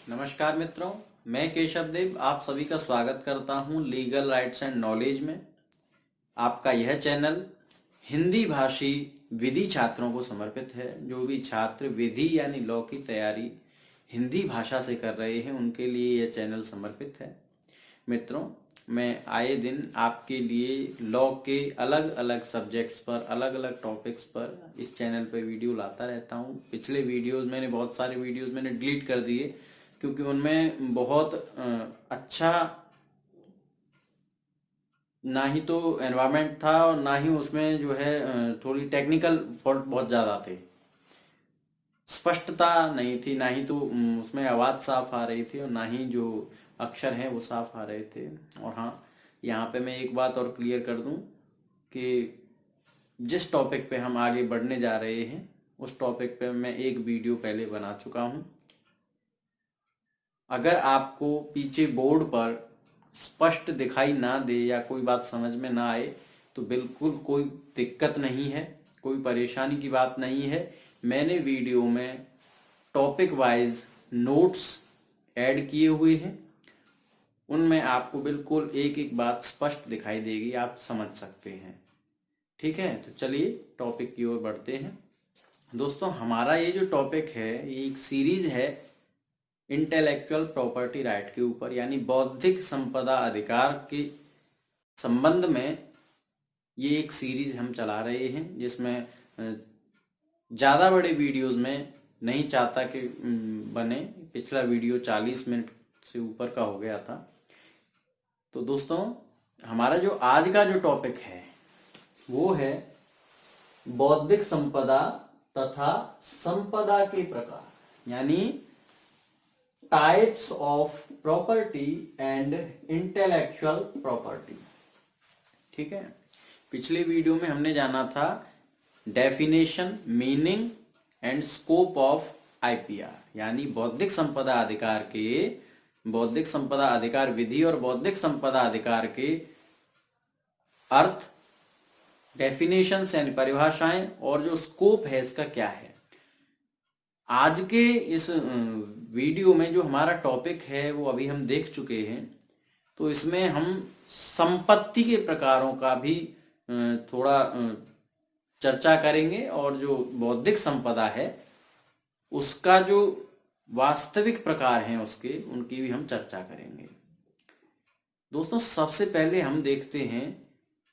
नमस्कार मित्रों, मैं केशव देव आप सभी का स्वागत करता हूं लीगल राइट्स एंड नॉलेज में। आपका यह चैनल हिंदी भाषी विधि छात्रों को समर्पित है। जो भी छात्र विधि यानी लॉ की तैयारी हिंदी भाषा से कर रहे हैं उनके लिए यह चैनल समर्पित है। मित्रों, मैं आए दिन आपके लिए लॉ के अलग अलग सब्जेक्ट्स पर, अलग अलग टॉपिक्स पर इस चैनल पर वीडियो लाता रहता हूं। पिछले वीडियोस बहुत सारे वीडियोस मैंने डिलीट कर दिए क्योंकि उनमें बहुत अच्छा ना ही तो एनवायरनमेंट था और ना ही उसमें जो है थोड़ी टेक्निकल फॉल्ट बहुत ज़्यादा थे। स्पष्टता नहीं थी, ना ही तो उसमें आवाज़ साफ आ रही थी और ना ही जो अक्षर हैं वो साफ आ रहे थे। और हाँ, यहाँ पे मैं एक बात और क्लियर कर दूं कि जिस टॉपिक पे हम आगे बढ़ने जा रहे हैं उस टॉपिक पे मैं एक वीडियो पहले बना चुका हूँ। अगर आपको पीछे बोर्ड पर स्पष्ट दिखाई ना दे या कोई बात समझ में ना आए तो बिल्कुल कोई दिक्कत नहीं है, कोई परेशानी की बात नहीं है। मैंने वीडियो में टॉपिक वाइज नोट्स ऐड किए हुए हैं, उनमें आपको बिल्कुल एक एक बात स्पष्ट दिखाई देगी, आप समझ सकते हैं। ठीक है, तो चलिए टॉपिक की ओर बढ़ते हैं। दोस्तों, हमारा ये जो टॉपिक है ये एक सीरीज है इंटेलेक्चुअल प्रॉपर्टी राइट के ऊपर, यानी बौद्धिक संपदा अधिकार के संबंध में ये एक सीरीज हम चला रहे हैं, जिसमें ज़्यादा बड़े वीडियोस में नहीं चाहता कि बने। पिछला वीडियो 40 मिनट से ऊपर का हो गया था। तो दोस्तों, हमारा जो आज का जो टॉपिक है वो है बौद्धिक संपदा तथा संपदा के प्रकार, यानी types of property and intellectual property. ठीक है, पिछले वीडियो में हमने जाना था definition, meaning and scope of IPR, यानी बौद्धिक संपदा अधिकार के, बौद्धिक संपदा अधिकार विधि और बौद्धिक संपदा अधिकार के अर्थ, डेफिनेशंस यानी परिभाषाएं, और जो स्कोप है इसका क्या है। आज के इस वीडियो में जो हमारा टॉपिक है वो अभी हम देख चुके हैं, तो इसमें हम संपत्ति के प्रकारों का भी थोड़ा चर्चा करेंगे और जो बौद्धिक संपदा है उसका जो वास्तविक प्रकार हैं उसके, उनकी भी हम चर्चा करेंगे। दोस्तों, सबसे पहले हम देखते हैं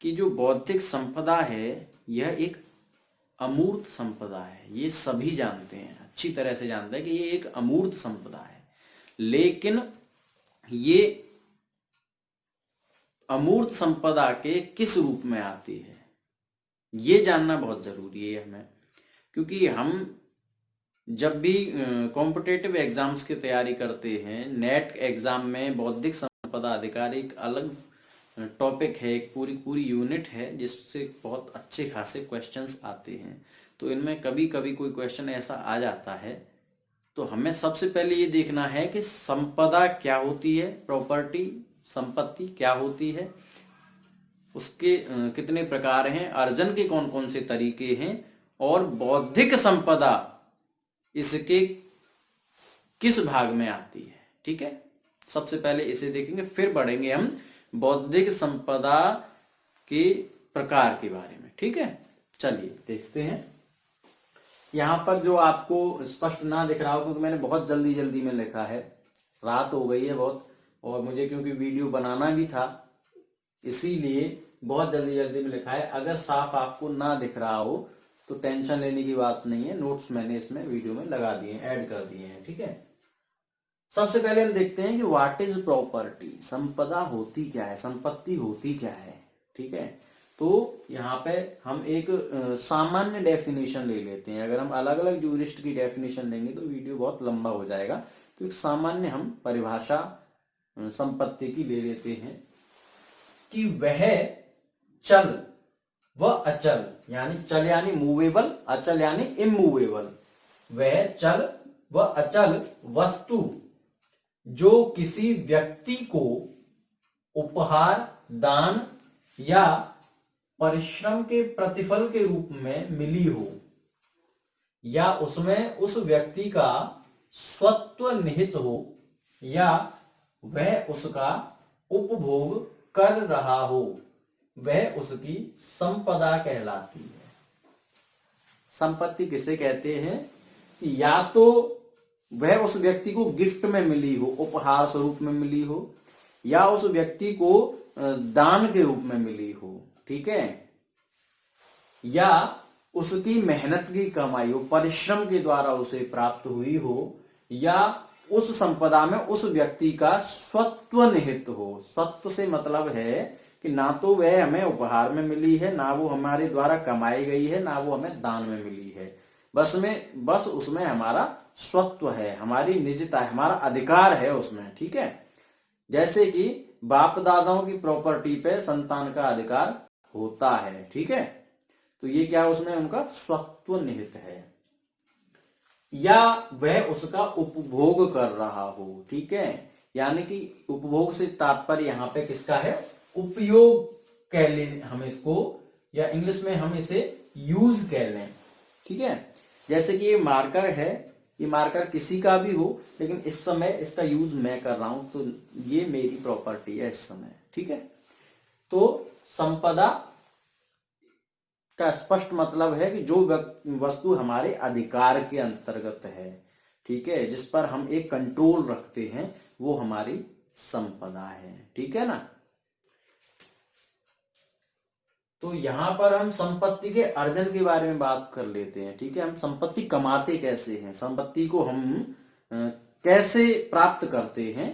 कि जो बौद्धिक संपदा है यह एक अमूर्त संपदा है। ये सभी जानते हैं, अच्छी तरह से जानते हैं कि ये एक अमूर्त संपदा है, लेकिन ये अमूर्त संपदा के किस रूप में आती है ये जानना बहुत जरूरी है हमें। क्योंकि हम जब भी कॉम्पिटिटिव एग्जाम्स की तैयारी करते हैं, नेट एग्जाम में बौद्धिक संपदा अधिकार एक अलग टॉपिक है, एक पूरी यूनिट है जिससे बहुत अच्छे खासे क्वेश्चंस आते हैं। तो इनमें कभी कभी कोई क्वेश्चन ऐसा आ जाता है, तो हमें सबसे पहले ये देखना है कि संपदा क्या होती है, प्रॉपर्टी, संपत्ति क्या होती है, उसके कितने प्रकार हैं, अर्जन के कौन कौन से तरीके हैं, और बौद्धिक संपदा इसके किस भाग में आती है। ठीक है, सबसे पहले इसे देखेंगे, फिर बढ़ेंगे हम बौद्धिक संपदा के प्रकार के बारे में। ठीक है, चलिए देखते हैं। यहां पर जो आपको स्पष्ट ना दिख रहा हो क्योंकि मैंने बहुत जल्दी जल्दी में लिखा है, रात हो गई है बहुत, और मुझे क्योंकि वीडियो बनाना भी था इसीलिए बहुत जल्दी जल्दी में लिखा है। अगर साफ आपको ना दिख रहा हो तो टेंशन लेने की बात नहीं है, नोट्स मैंने इसमें वीडियो में लगा दिए, ऐड कर दिए हैं। ठीक है, सबसे पहले हम देखते हैं कि व्हाट इज प्रॉपर्टी, संपदा होती क्या है, संपत्ति होती क्या है। ठीक है, तो यहाँ पे हम एक सामान्य डेफिनेशन ले लेते हैं। अगर हम अलग अलग जूरिस्ट की डेफिनेशन लेंगे तो वीडियो बहुत लंबा हो जाएगा, तो एक सामान्य हम परिभाषा संपत्ति की ले लेते हैं कि वह चल व अचल, यानी चल यानी मूवेबल, अचल यानी इमूवेबल, वह चल व अचल वस्तु जो किसी व्यक्ति को उपहार, दान या परिश्रम के प्रतिफल के रूप में मिली हो, या उसमें उस व्यक्ति का स्वत्व निहित हो, या वह उसका उपभोग कर रहा हो, वह उसकी संपदा कहलाती है। संपत्ति किसे कहते हैं? या तो वह उस व्यक्ति को गिफ्ट में मिली हो, उपहार स्वरूप में मिली हो, या उस व्यक्ति को दान के रूप में मिली हो, ठीक है, या उसकी मेहनत की कमाई हो, परिश्रम के द्वारा उसे प्राप्त हुई हो, या उस संपदा में उस व्यक्ति का स्वत्व निहित हो। स्वत्व से मतलब है कि ना तो वह हमें उपहार में मिली है, ना वो हमारे द्वारा कमाई गई है, ना वो हमें दान में मिली है, बस उसमें हमारा स्वत्व है, हमारी निजता है, हमारा अधिकार है उसमें, ठीक है। जैसे कि बाप दादाओं की प्रॉपर्टी पे संतान का अधिकार होता है, ठीक है, तो ये क्या उसमें उनका स्वत्व निहित है। या वह उसका उपभोग कर रहा हो, ठीक है, यानी कि उपभोग से तात्पर्य यहाँ पे किसका है? उपयोग कह लें हम इसको, या इंग्लिश में हम इसे यूज कह लें, ठीक है। जैसे कि ये मार्कर है, ये मार्कर किसी का भी हो, लेकिन इस समय इसका यूज मैं कर रहा हूं, तो ये मेरी प्रॉपर्टी है इस समय, ठीक है। तो संपदा का स्पष्ट मतलब है कि जो वस्तु हमारे अधिकार के अंतर्गत है, ठीक है, जिस पर हम एक कंट्रोल रखते हैं, वो हमारी संपदा है, ठीक है ना। तो यहां पर हम संपत्ति के अर्जन के बारे में बात कर लेते हैं, ठीक है। हम संपत्ति कमाते कैसे हैं, संपत्ति को हम कैसे प्राप्त करते हैं?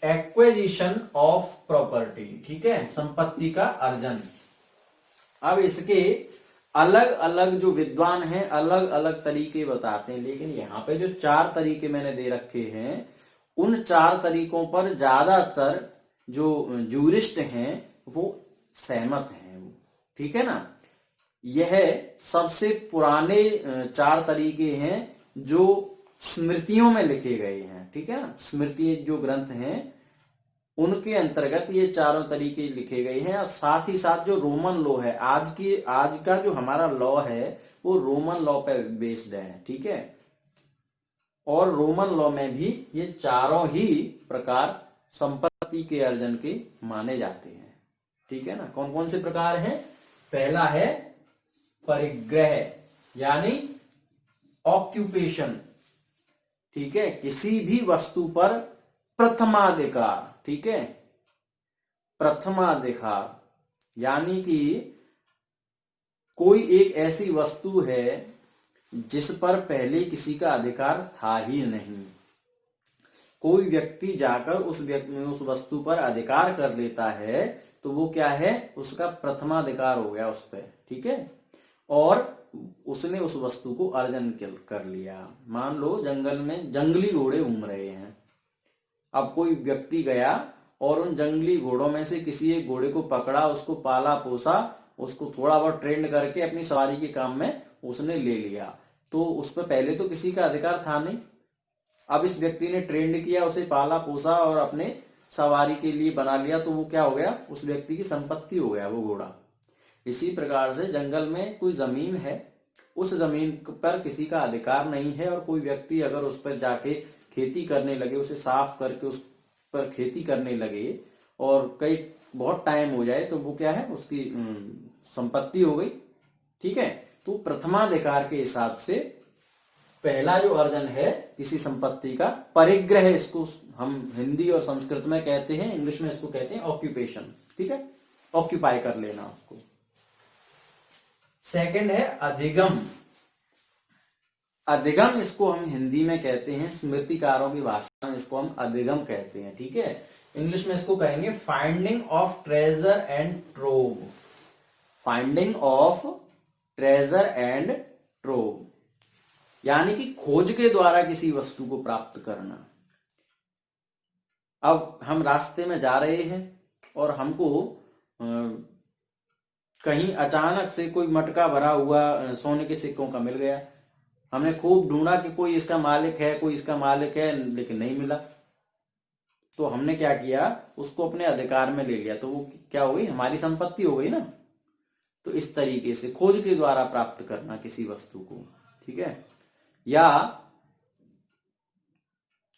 एक्विजिशन ऑफ प्रॉपर्टी, ठीक है, संपत्ति का अर्जन। अब इसके अलग अलग जो विद्वान हैं अलग अलग तरीके बताते हैं, लेकिन यहाँ पे जो 4 तरीके मैंने दे रखे हैं, उन 4 तरीकों पर ज्यादातर जो जूरिस्ट हैं वो सहमत हैं, ठीक है ना। यह सबसे पुराने 4 तरीके हैं जो स्मृतियों में लिखे गए हैं, ठीक है ना। स्मृति जो ग्रंथ हैं उनके अंतर्गत ये चारों तरीके लिखे गए हैं, और साथ ही साथ जो रोमन लॉ है, आज का जो हमारा लॉ है वो रोमन लॉ पे बेस्ड है, ठीक है। और रोमन लॉ में भी ये चारों ही प्रकार संपत्ति के अर्जन के माने जाते हैं, ठीक है ना। कौन कौन से प्रकार हैं? पहला है परिग्रह, यानी ऑक्यूपेशन, ठीक है, किसी भी वस्तु पर प्रथमाधिकार, ठीक है, प्रथमाधिकार, यानी कि कोई एक ऐसी वस्तु है जिस पर पहले किसी का अधिकार था ही नहीं, कोई व्यक्ति जाकर उस वस्तु पर अधिकार कर लेता है, तो वो क्या है? उसका प्रथमाधिकार हो गया उस पर, ठीक है, और उसने उस वस्तु को अर्जन कर लिया। मान लो जंगल में जंगली घोड़े घूम रहे हैं, अब कोई व्यक्ति गया और उन जंगली घोड़ों में से किसी एक घोड़े को पकड़ा, उसको पाला पोसा, उसको थोड़ा बहुत ट्रेंड करके अपनी सवारी के काम में उसने ले लिया, तो उस पर पहले तो किसी का अधिकार था नहीं। अब इस व्यक्ति ने ट्रेंड किया, उसे पाला पोसा और अपने सवारी के लिए बना लिया, तो वो क्या हो गया? उस व्यक्ति की संपत्ति हो गया वो घोड़ा। इसी प्रकार से जंगल में कोई जमीन है, उस जमीन पर किसी का अधिकार नहीं है, और कोई व्यक्ति अगर उस पर जाके खेती करने लगे, उसे साफ करके उस पर खेती करने लगे और कई बहुत टाइम हो जाए, तो वो क्या है? उसकी संपत्ति हो गई, ठीक है। तो प्रथमाधिकार के हिसाब से पहला जो अर्जन है किसी संपत्ति का, परिग्रह, इसको हम हिंदी और संस्कृत में कहते हैं, इंग्लिश में इसको कहते हैं ऑक्यूपेशन, ठीक है, ऑक्यूपाई कर लेना उसको। सेकंड है अधिगम। अधिगम इसको हम हिंदी में कहते हैं, स्मृतिकारों की भाषा में इसको हम अधिगम कहते हैं, ठीक है। इंग्लिश में इसको कहेंगे finding of treasure and trove, finding of treasure and trove, यानी कि खोज के द्वारा किसी वस्तु को प्राप्त करना। अब हम रास्ते में जा रहे हैं और हमको कहीं अचानक से कोई मटका भरा हुआ सोने के सिक्कों का मिल गया। हमने खूब ढूंढा कि कोई इसका मालिक है, कोई इसका मालिक है, लेकिन नहीं मिला। तो हमने क्या किया? उसको अपने अधिकार में ले लिया, तो वो क्या हो गई? हमारी संपत्ति हो गई ना। तो इस तरीके से खोज के द्वारा प्राप्त करना किसी वस्तु को, ठीक है। या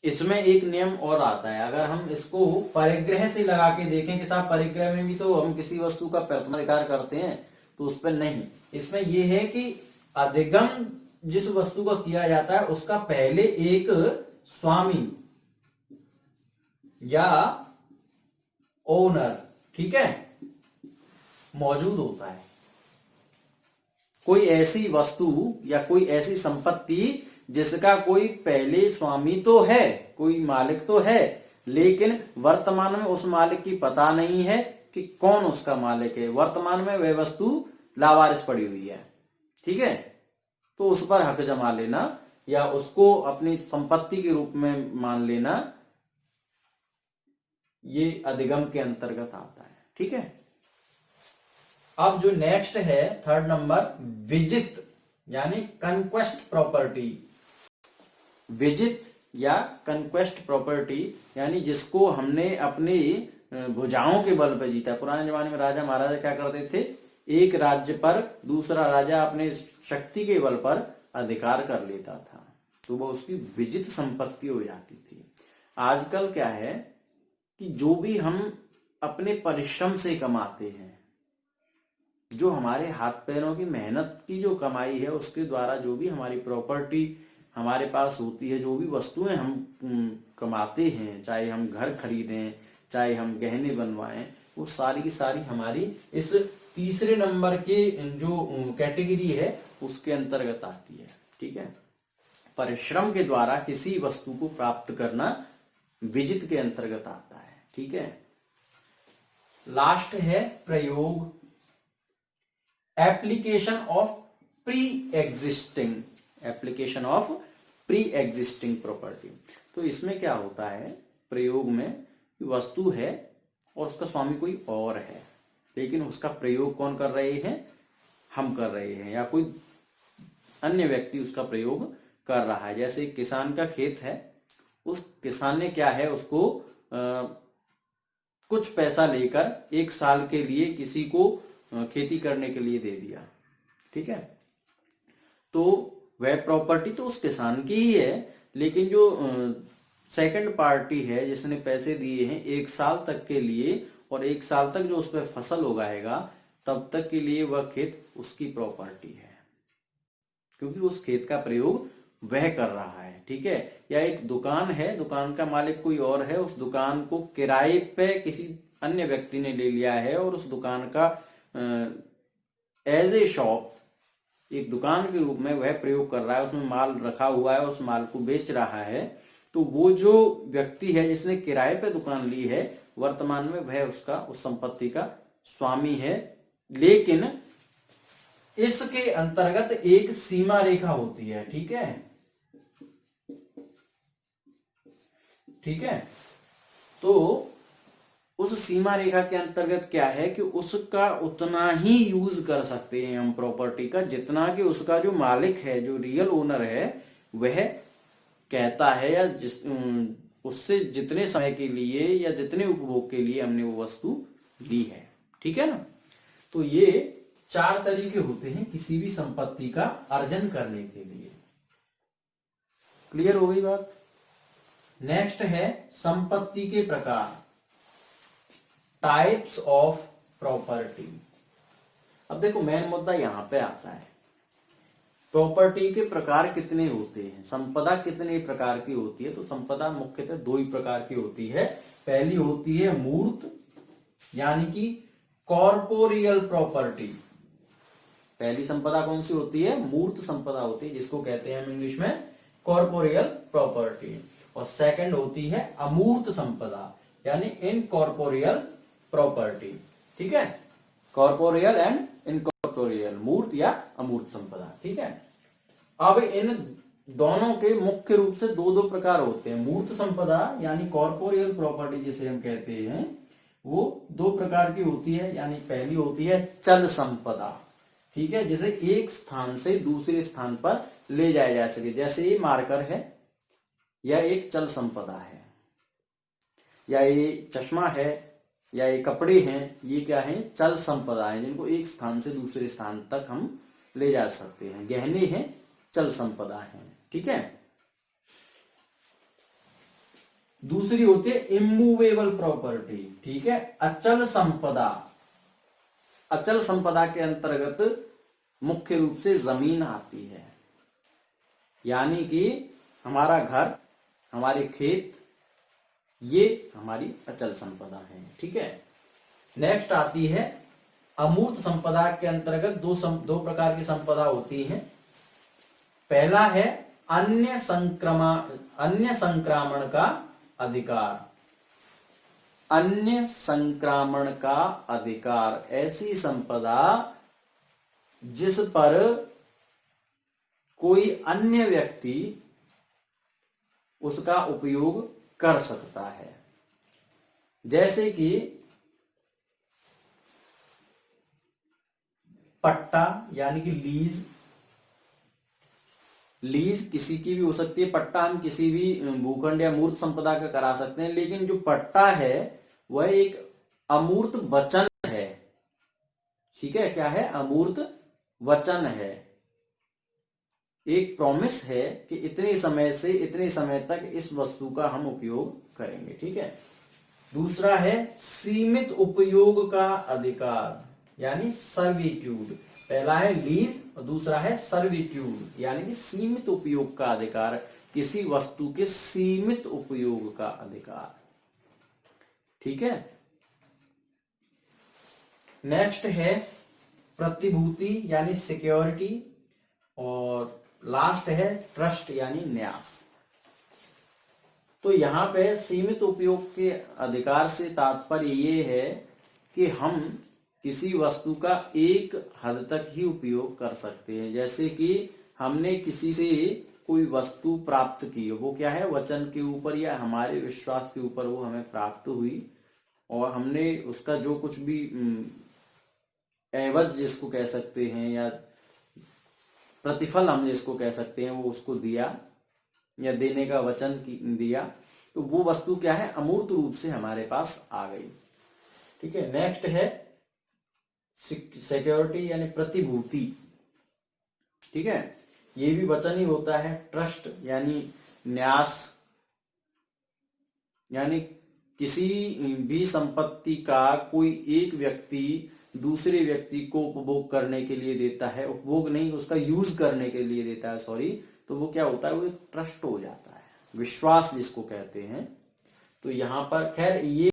इसमें एक नियम और आता है, अगर हम इसको परिग्रह से लगा के देखें कि साहब परिग्रह में भी तो हम किसी वस्तु का प्रथमाधिकार करते हैं, तो उस पर नहीं। इसमें यह है कि अधिगम जिस वस्तु का किया जाता है उसका पहले एक स्वामी या ओनर, ठीक है, मौजूद होता है। कोई ऐसी वस्तु या कोई ऐसी संपत्ति जिसका कोई पहले स्वामी तो है, कोई मालिक तो है, लेकिन वर्तमान में उस मालिक की पता नहीं है कि कौन उसका मालिक है। वर्तमान में वह वस्तु लावारिस पड़ी हुई है, ठीक है, तो उस पर हक जमा लेना या उसको अपनी संपत्ति के रूप में मान लेना, ये अधिगम के अंतर्गत आता है, ठीक है। अब जो नेक्स्ट है थर्ड नंबर, विजित यानी कंक्वेस्ट प्रॉपर्टी। विजित या कंक्वेस्ट प्रॉपर्टी यानी जिसको हमने अपनी भुजाओं के बल पर जीता। पुराने जमाने में राजा महाराजा क्या करते थे, एक राज्य पर दूसरा राजा अपने शक्ति के बल पर अधिकार कर लेता था, तो वो उसकी विजित संपत्ति हो जाती थी। आजकल क्या है कि जो भी हम अपने परिश्रम से कमाते हैं, जो हमारे हाथ पैरों की मेहनत की जो कमाई है उसके द्वारा जो भी हमारी प्रॉपर्टी हमारे पास होती है, जो भी वस्तुएं हम कमाते हैं, चाहे हम घर खरीदें, चाहे हम गहने बनवाएं, वो सारी की सारी हमारी इस तीसरे नंबर के जो कैटेगरी है उसके अंतर्गत आती है, ठीक है। परिश्रम के द्वारा किसी वस्तु को प्राप्त करना विजित के अंतर्गत आता है, ठीक है। लास्ट है प्रयोग, application of pre existing, application of pre existing property. तो इसमें क्या होता है, प्रयोग में वस्तु है और उसका स्वामी कोई और है, लेकिन उसका प्रयोग कौन कर रहे हैं, हम कर रहे हैं या कोई अन्य व्यक्ति उसका प्रयोग कर रहा है। जैसे किसान का खेत है, उस किसान ने क्या है उसको कुछ पैसा लेकर एक साल के लिए किसी को खेती करने के लिए दे दिया, ठीक है, तो वह प्रॉपर्टी तो उस किसान की ही है, लेकिन जो सेकंड पार्टी है जिसने पैसे दिए हैं एक साल तक के लिए, और एक साल तक जो उस पर फसल उगाएगा तब तक के लिए वह खेत उसकी प्रॉपर्टी है, क्योंकि उस खेत का प्रयोग वह कर रहा है, ठीक है। या एक दुकान है, दुकान का मालिक कोई और है, उस दुकान को किराए पे किसी अन्य व्यक्ति ने ले लिया है और उस दुकान का एज ए शॉप, एक दुकान के रूप में वह प्रयोग कर रहा है, उसमें माल रखा हुआ है, उस माल को बेच रहा है, तो वो जो व्यक्ति है जिसने किराए पे दुकान ली है, वर्तमान में वह उसका उस संपत्ति का स्वामी है। लेकिन इसके अंतर्गत एक सीमा रेखा होती है, ठीक है, ठीक है। तो उस सीमा रेखा के अंतर्गत क्या है कि उसका उतना ही यूज कर सकते हैं हम प्रॉपर्टी का, जितना कि उसका जो मालिक है, जो रियल ओनर है, वह कहता है, या उससे जितने समय के लिए या जितने उपभोग के लिए हमने वो वस्तु ली है, ठीक है ना। तो ये 4 तरीके होते हैं किसी भी संपत्ति का अर्जन करने के लिए। क्लियर हो गई बात। नेक्स्ट है संपत्ति के प्रकार, टाइप्स ऑफ प्रॉपर्टी। अब देखो मेन मुद्दा यहां पे आता है, प्रॉपर्टी के प्रकार कितने होते हैं, संपदा कितने प्रकार की होती है। तो संपदा मुख्यतः 2 ही प्रकार की होती है। पहली होती है मूर्त यानी कि कॉर्पोरियल प्रॉपर्टी। पहली संपदा कौन सी होती है, मूर्त संपदा होती है, जिसको कहते हैं हम इंग्लिश में कॉर्पोरियल प्रॉपर्टी। और सेकंड होती है अमूर्त संपदा यानी इनकॉर्पोरियल प्रॉपर्टी, ठीक है, कॉर्पोरियल एंड इनकॉर्पोरियल, मूर्त या अमूर्त संपदा, ठीक है। अब इन दोनों के मुख्य रूप से 2 प्रकार होते हैं। मूर्त संपदा यानी कॉर्पोरियल प्रॉपर्टी जिसे हम कहते हैं, वो 2 प्रकार की होती है। यानी पहली होती है चल संपदा, ठीक है, जिसे एक स्थान से दूसरे स्थान पर ले जाया जा सके, जैसे ये मार्कर है, या एक चल संपदा है, या ये चश्मा है, या ये कपड़े हैं, ये क्या है, चल संपदा है, जिनको एक स्थान से दूसरे स्थान तक हम ले जा सकते हैं। गहने हैं, चल संपदा है, ठीक है। दूसरी होती है इमूवेबल प्रॉपर्टी, ठीक है, अचल संपदा। अचल संपदा के अंतर्गत मुख्य रूप से जमीन आती है, यानी कि हमारा घर, हमारे खेत, ये हमारी अचल संपदा है, ठीक है। नेक्स्ट आती है अमूर्त संपदा के अंतर्गत दो प्रकार की संपदा होती हैं। पहला है अन्य संक्रामण का अधिकार। अन्य संक्रामण का अधिकार ऐसी संपदा जिस पर कोई अन्य व्यक्ति उसका उपयोग कर सकता है, जैसे कि पट्टा यानी कि लीज। लीज किसी की भी हो सकती है, पट्टा हम किसी भी भूखंड या मूर्त संपदा का करा सकते हैं, लेकिन जो पट्टा है वह एक अमूर्त वचन है, ठीक है। क्या है? अमूर्त वचन है, एक प्रॉमिस है कि इतने समय से इतने समय तक इस वस्तु का हम उपयोग करेंगे, ठीक है। दूसरा है सीमित उपयोग का अधिकार यानी सर्विट्यूड। पहला है लीज और दूसरा है सर्विट्यूड यानी कि सीमित उपयोग का अधिकार, किसी वस्तु के सीमित उपयोग का अधिकार, ठीक है। नेक्स्ट है प्रतिभूति यानी सिक्योरिटी, और लास्ट है ट्रस्ट यानी न्यास। तो यहां पे सीमित उपयोग के अधिकार से तात्पर्य ये है कि हम किसी वस्तु का एक हद तक ही उपयोग कर सकते हैं। जैसे कि हमने किसी से कोई वस्तु प्राप्त की, वो क्या है? वचन के ऊपर या हमारे विश्वास के ऊपर वो हमें प्राप्त हुई, और हमने उसका जो कुछ भी एवज जिसको कह सकते हैं या प्रतिफल हम जिसको कह सकते हैं वो उसको दिया या देने का वचन दिया, तो वो वस्तु क्या है? अमूर्त रूप से हमारे पास आ गई, ठीक है। नेक्स्ट है सिक्योरिटी यानी प्रतिभूति, ठीक है, ये भी वचन ही होता है। ट्रस्ट यानी न्यास, यानी किसी भी संपत्ति का कोई एक व्यक्ति दूसरे व्यक्ति को उपभोग करने के लिए देता है, उपभोग नहीं उसका यूज करने के लिए देता है, सॉरी, तो वो क्या होता है? वो एक ट्रस्ट हो जाता है, विश्वास जिसको कहते हैं। तो यहाँ पर खैर ये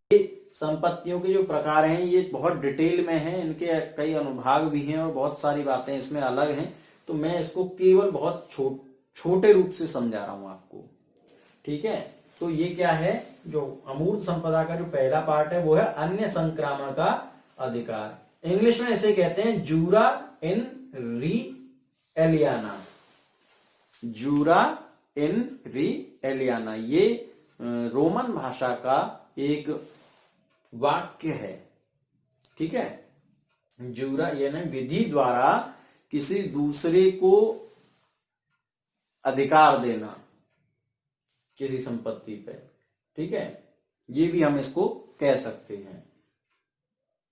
संपत्तियों के जो प्रकार हैं ये बहुत डिटेल में हैं, इनके कई अनुभाग भी हैं और बहुत सारी बातें इसमें अलग हैं, तो मैं इसको केवल बहुत छोटे रूप से समझा रहा हूं आपको, ठीक है। तो ये क्या है? जो अमूर्त संपदा का जो पहला पार्ट है वो है अन्य संक्रामण का अधिकार। इंग्लिश में इसे कहते हैं जूरा इन री एलियाना। जूरा इन री एलियाना ये रोमन भाषा का एक वाक्य है, ठीक है। जूरा यानी विधि द्वारा किसी दूसरे को अधिकार देना किसी संपत्ति पे, ठीक है, ये भी हम इसको कह सकते हैं।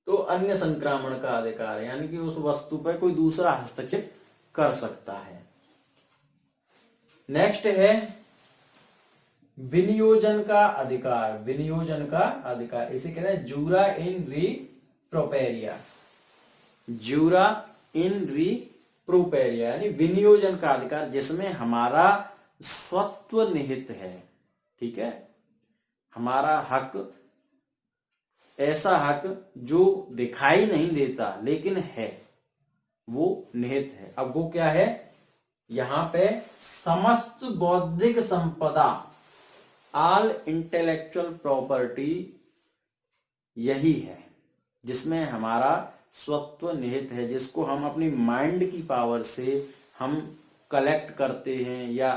तो अन्य संक्रामण का अधिकार यानी कि उस वस्तु पर कोई दूसरा हस्तक्षेप कर सकता है। नेक्स्ट है विनियोजन का अधिकार। विनियोजन का अधिकार इसे कहते हैं जूरा इन री प्रोपेरिया। जूरा इन री प्रोपेरिया यानी विनियोजन का अधिकार, जिसमें हमारा स्वत्व निहित है, ठीक है। हमारा हक, ऐसा हक जो दिखाई नहीं देता लेकिन है, वो निहित है। अब वो क्या है? यहां पे समस्त बौद्धिक संपदा, ऑल इंटेलेक्चुअल प्रॉपर्टी यही है जिसमें हमारा स्वत्व निहित है, जिसको हम अपनी माइंड की पावर से हम कलेक्ट करते हैं या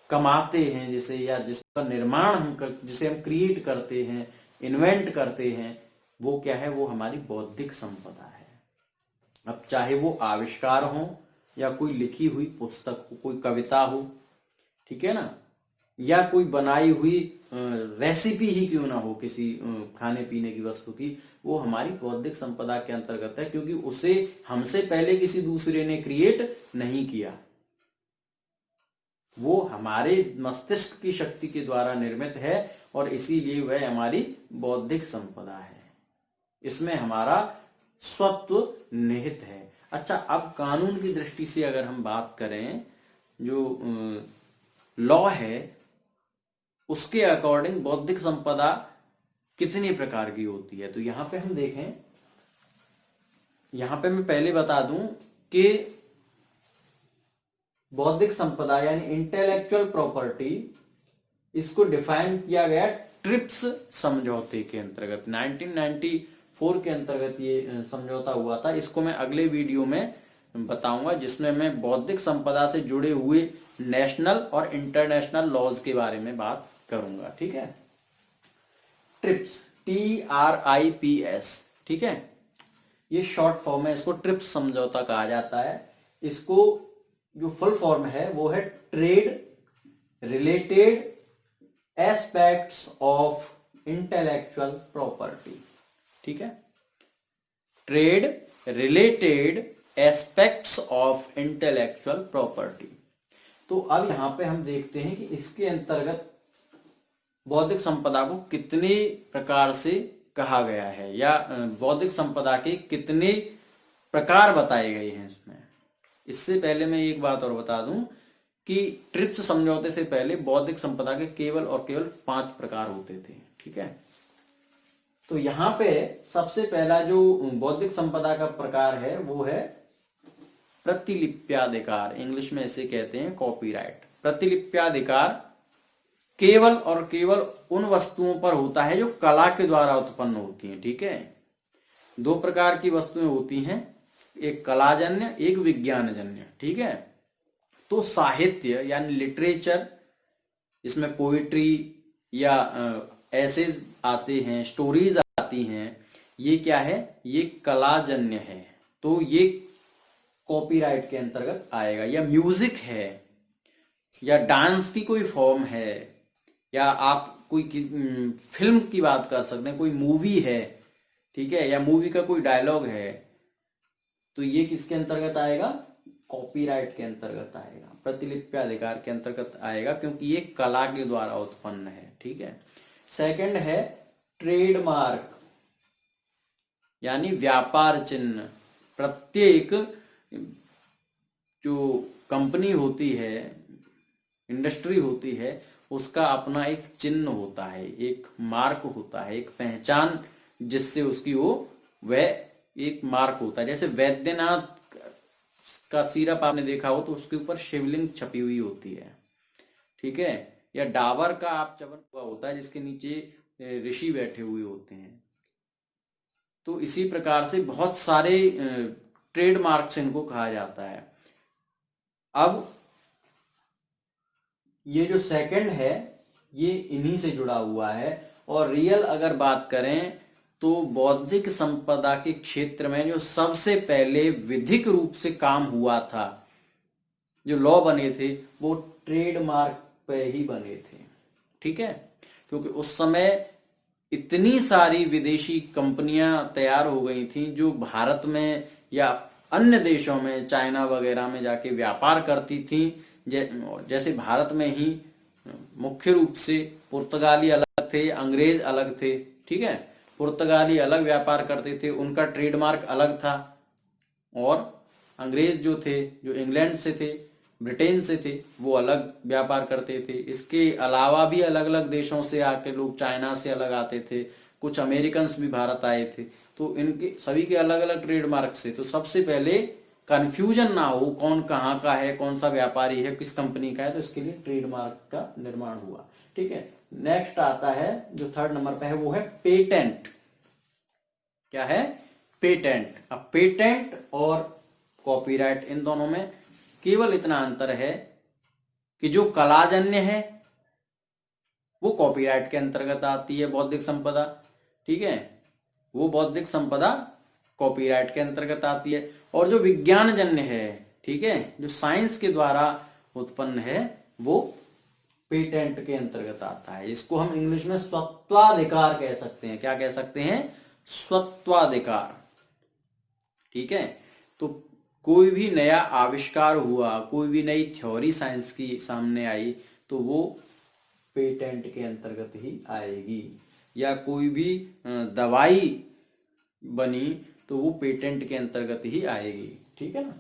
कमाते हैं, जिसे या जिसका निर्माण हम जिसे हम क्रिएट करते हैं, इन्वेंट करते हैं, वो क्या है? वो हमारी बौद्धिक संपदा है। अब चाहे वो आविष्कार हो या कोई लिखी हुई पुस्तक हो, कोई कविता हो, ठीक है ना, या कोई बनाई हुई रेसिपी ही क्यों ना हो किसी खाने पीने की वस्तु की, वो हमारी बौद्धिक संपदा के अंतर्गत है, क्योंकि उसे हमसे पहले किसी दूसरे ने क्रिएट नहीं किया, वो हमारे मस्तिष्क की शक्ति के द्वारा निर्मित है और इसीलिए वह हमारी बौद्धिक संपदा है। इसमें हमारा स्वत्व निहित है। अच्छा, अब कानून की दृष्टि से अगर हम बात करें, जो लॉ है उसके अकॉर्डिंग बौद्धिक संपदा कितनी प्रकार की होती है, तो यहां पे हम देखें, यहां पे मैं पहले बता दूं कि बौद्धिक संपदा यानी इंटेलेक्चुअल प्रॉपर्टी, इसको डिफाइन किया गया ट्रिप्स समझौते के अंतर्गत। 1994 के अंतर्गत ये समझौता हुआ था। इसको मैं अगले वीडियो में बताऊंगा, जिसमें मैं बौद्धिक संपदा से जुड़े हुए नेशनल और इंटरनेशनल लॉज के बारे में बात करूंगा। ठीक है, ट्रिप्स, TRIPS, ठीक है, ये शॉर्ट फॉर्म है, इसको ट्रिप्स समझौता कहा जाता है। इसको जो फुल फॉर्म है वो है trade related aspects of intellectual property. ठीक है, trade related aspects of intellectual property. तो अब यहां पे हम देखते हैं कि इसके अंतर्गत बौद्धिक संपदा को कितने प्रकार से कहा गया है, या बौद्धिक संपदा के कितने प्रकार बताए गए हैं इसमें। इससे पहले मैं एक बात और बता दूं कि ट्रिप्स समझौते से पहले बौद्धिक संपदा के केवल और केवल 5 प्रकार होते थे। ठीक है, तो यहां पे सबसे पहला जो बौद्धिक संपदा का प्रकार है वो है प्रतिलिप्याधिकार, इंग्लिश में इसे कहते हैं कॉपीराइट। प्रतिलिप्याधिकार केवल और केवल उन वस्तुओं पर होता है जो कला के द्वारा उत्पन्न होती हैं। ठीक है, 2 प्रकार की वस्तुएं होती हैं, एक कलाजन्य, एक विज्ञानजन्य। ठीक है, तो साहित्य यानी लिटरेचर, इसमें पोइट्री या एसेज आते हैं, स्टोरीज आती हैं, ये क्या है, ये कलाजन्य है, तो ये कॉपीराइट के अंतर्गत आएगा। या म्यूजिक है, या डांस की कोई फॉर्म है, या आप कोई फिल्म की बात कर सकते हैं, कोई मूवी है, ठीक है, या मूवी का कोई डायलॉग है, तो ये किसके अंतर्गत आएगा, कॉपीराइट के अंतर्गत आएगा, प्रतिलिप्याधिकार के अंतर्गत आएगा, क्योंकि ये कला के द्वारा उत्पन्न है। ठीक है, सेकंड है ट्रेडमार्क यानी व्यापार चिन्ह। प्रत्येक जो कंपनी होती है, इंडस्ट्री होती है, उसका अपना एक चिन्ह होता है, एक मार्क होता है, एक पहचान, जिससे उसकी वह एक मार्क होता है। जैसे वैद्यनाथ का सिरप आपने देखा हो तो उसके ऊपर शिवलिंग छपी हुई होती है। ठीक है, या डाबर का आप चवन हुआ होता है जिसके नीचे ऋषि बैठे हुए होते हैं। तो इसी प्रकार से बहुत सारे ट्रेडमार्क्स इनको कहा जाता है। अब ये जो सेकंड है ये इन्हीं से जुड़ा हुआ है। और रियल अगर बात करें तो बौद्धिक संपदा के क्षेत्र में जो सबसे पहले विधिक रूप से काम हुआ था, जो लॉ बने थे, वो ट्रेडमार्क पे ही बने थे। ठीक है, क्योंकि उस समय इतनी सारी विदेशी कंपनियां तैयार हो गई थी जो भारत में या अन्य देशों में, चाइना वगैरह में जाके व्यापार करती थी। जैसे भारत में ही मुख्य रूप से पुर्तगाली अलग थे, अंग्रेज अलग थे। ठीक है, पुर्तगाली अलग व्यापार करते थे, उनका ट्रेडमार्क अलग था, और अंग्रेज जो थे, जो इंग्लैंड से थे, ब्रिटेन से थे, वो अलग व्यापार करते थे। इसके अलावा भी अलग अलग देशों से आके लोग, चाइना से अलग आते थे, कुछ अमेरिकन्स भी भारत आए थे, तो इनके सभी के अलग अलग ट्रेडमार्क से। तो सबसे पहले कंफ्यूजन ना हो कौन कहाँ का है, कौन सा व्यापारी है, किस कंपनी का है, तो इसके लिए ट्रेडमार्क का निर्माण हुआ। ठीक है, नेक्स्ट आता है जो 3rd नंबर पे है वो है पेटेंट। क्या है, पेटेंट। अब पेटेंट और कॉपीराइट, इन दोनों में केवल इतना अंतर है कि जो कलाजन्य है वो कॉपीराइट के अंतर्गत आती है, बौद्धिक संपदा। ठीक है, वो बौद्धिक संपदा कॉपीराइट के अंतर्गत आती है। और जो विज्ञानजन्य है, ठीक है, जो साइंस के द्वारा उत्पन्न है, वो पेटेंट के अंतर्गत आता है। इसको हम इंग्लिश में स्वत्वाधिकार कह सकते हैं। क्या कह सकते हैं, स्वत्वाधिकार। ठीक है, तो कोई भी नया आविष्कार हुआ, कोई भी नई थ्योरी साइंस की सामने आई तो वो पेटेंट के अंतर्गत ही आएगी, या कोई भी दवाई बनी तो वो पेटेंट के अंतर्गत ही आएगी। ठीक है ना।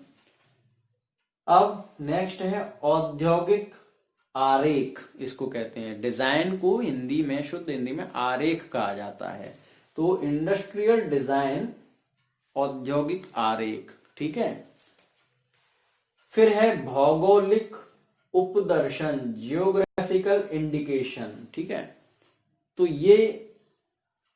अब नेक्स्ट है औद्योगिक आरेख, इसको कहते हैं। डिजाइन को हिंदी में, शुद्ध हिंदी में आरेख कहा जाता है। तो इंडस्ट्रियल डिजाइन, औद्योगिक आरेख। ठीक है। फिर है भौगोलिक उपदर्शन, जियोग्राफिकल इंडिकेशन। ठीक है। तो ये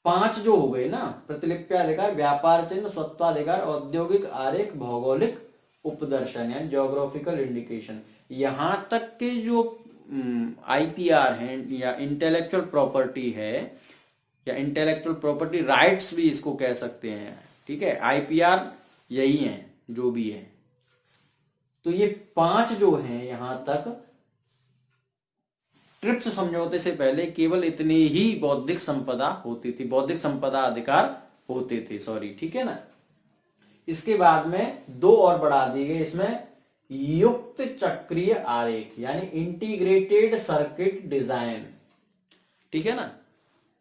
5 जो हो गए ना, प्रतिलिप्याधिकार, व्यापार चिन्ह, स्वत्वाधिकार, औद्योगिक आरेख, भौगोलिक उपदर्शन यानी ज्योग्राफिकल इंडिकेशन, यहां तक के जो आईपीआर हैं या इंटेलेक्चुअल प्रॉपर्टी है, या इंटेलेक्चुअल प्रॉपर्टी राइट्स भी इसको कह सकते हैं। ठीक है। आईपीआर यही है जो भी है। तो ये 5 जो हैं यहां तक, ट्रिप्स समझौते से पहले केवल इतने ही बौद्धिक संपदा होती थी, बौद्धिक संपदा अधिकार होते थे, सॉरी। ठीक है ना। इसके बाद में 2 और बढ़ा दिए गए इसमें, युक्त चक्रीय आरेख यानी इंटीग्रेटेड सर्किट डिजाइन। ठीक है ना।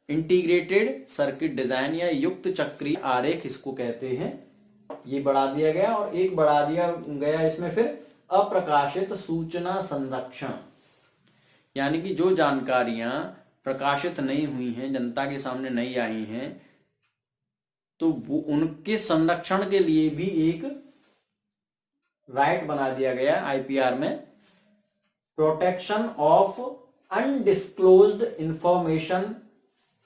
इंटीग्रेटेड सर्किट डिजाइन या युक्त चक्रीय आरेख इसको कहते हैं। ये बढ़ा दिया गया। और एक बढ़ा दिया गया इसमें फिर अप्रकाशित सूचना संरक्षण, यानी कि जो जानकारियां प्रकाशित नहीं हुई हैं, जनता के सामने नहीं आई हैं, तो वो उनके संरक्षण के लिए भी एक राइट बना दिया गया आईपीआर में। प्रोटेक्शन ऑफ अनडिस्क्लोज्ड इंफॉर्मेशन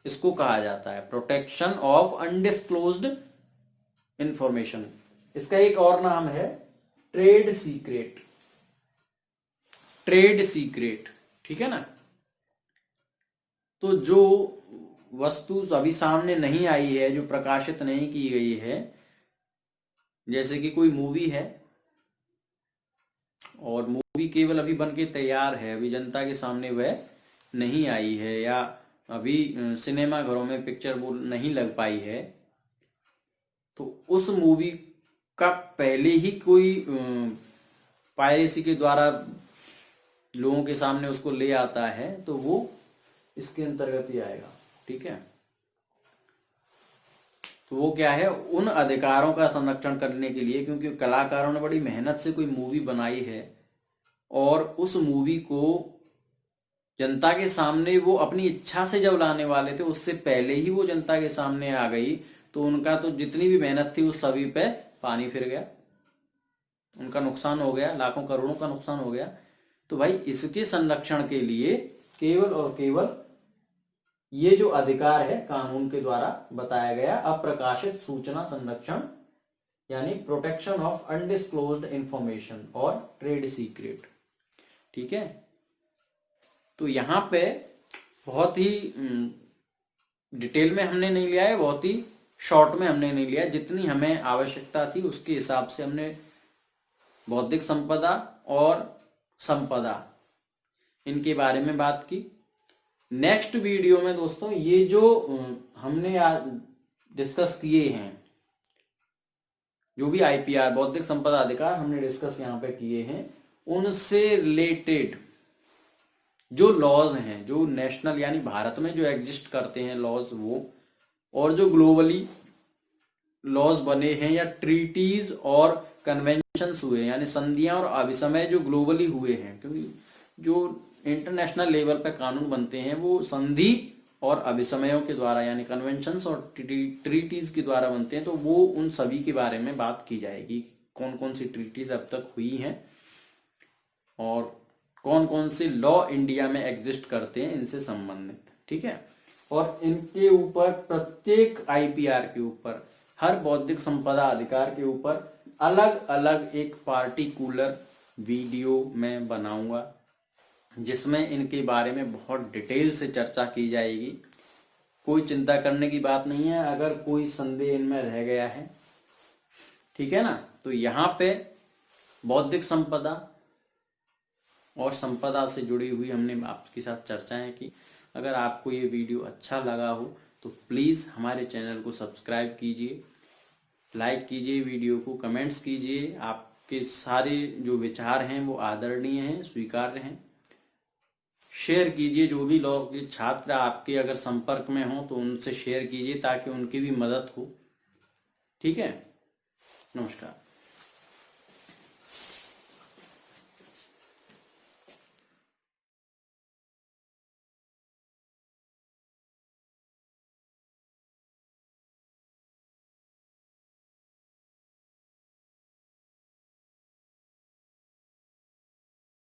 इसको कहा जाता है, प्रोटेक्शन ऑफ अनडिस्क्लोज्ड इंफॉर्मेशन। इसका एक और नाम है ट्रेड सीक्रेट, ट्रेड सीक्रेट। ठीक है ना। तो जो वस्तु अभी सामने नहीं आई है, जो प्रकाशित नहीं की गई है, जैसे कि कोई मूवी है और मूवी केवल अभी बन के तैयार है, अभी जनता के सामने वह नहीं आई है, या अभी सिनेमा घरों में पिक्चर वो नहीं लग पाई है, तो उस मूवी का पहले ही कोई पायरेसी के द्वारा लोगों के सामने उसको ले आता है, तो वो इसके अंतर्गत ही आएगा। ठीक है। तो वो क्या है, उन अधिकारों का संरक्षण करने के लिए, क्योंकि कलाकारों ने बड़ी मेहनत से कोई मूवी बनाई है और उस मूवी को जनता के सामने वो अपनी इच्छा से जब लाने वाले थे, उससे पहले ही वो जनता के सामने आ गई, तो उनका तो जितनी भी मेहनत थी उस सभी पे पानी फिर गया, उनका नुकसान हो गया, लाखों करोड़ों का नुकसान हो गया। तो भाई इसके संरक्षण के लिए केवल और केवल ये जो अधिकार है कानून के द्वारा बताया गया, अप्रकाशित सूचना संरक्षण यानी प्रोटेक्शन ऑफ अनडिस्क्लोज्ड इंफॉर्मेशन और ट्रेड सीक्रेट। ठीक है। तो यहां पे बहुत ही डिटेल में हमने नहीं लिया है, बहुत ही शॉर्ट में हमने नहीं लिया, जितनी हमें आवश्यकता थी उसके हिसाब से हमने बौद्धिक संपदा और संपदा इनके बारे में बात की। नेक्स्ट वीडियो में दोस्तों ये जो हमने डिस्कस किए हैं, जो भी आईपीआर बौद्धिक संपदा अधिकार हमने डिस्कस यहाँ पे किए हैं, उनसे रिलेटेड जो लॉज हैं, जो नेशनल यानी भारत में जो एग्जिस्ट करते हैं लॉज, वो और जो ग्लोबली लॉज बने हैं या ट्रीटीज और कन्वेंशंस हुए यानी संधियां और अभिसमय जो ग्लोबली हुए हैं, क्योंकि जो इंटरनेशनल लेवल पे कानून बनते हैं वो संधि और अभिसमयों के द्वारा यानी कन्वेंशंस और ट्रीटीज के द्वारा बनते हैं। तो वो उन सभी के बारे में बात की जाएगी, कौन कौन सी ट्रीटीज अब तक हुई हैं और कौन कौन से लॉ इंडिया में एग्जिस्ट करते हैं इनसे संबंधित। ठीक है। और इनके ऊपर प्रत्येक आईपीआर के ऊपर, हर बौद्धिक संपदा अधिकार के ऊपर अलग अलग एक पार्टिकुलर वीडियो मैं बनाऊंगा, जिसमें इनके बारे में बहुत डिटेल से चर्चा की जाएगी। कोई चिंता करने की बात नहीं है अगर कोई संदेह इनमें रह गया है। ठीक है ना। तो यहाँ पे बौद्धिक संपदा और संपदा से जुड़ी हुई हमने आपके साथ चर्चाएं की। अगर आपको ये वीडियो अच्छा लगा हो तो प्लीज़ हमारे चैनल को सब्सक्राइब कीजिए लाइक कीजिए वीडियो को, कमेंट्स कीजिए। आपके सारे जो विचार हैं वो आदरणीय हैं, स्वीकार्य हैं। शेयर कीजिए, जो भी लोग छात्र आपके अगर संपर्क में हों तो उनसे शेयर कीजिए ताकि उनकी भी मदद हो। ठीक है, नमस्कार।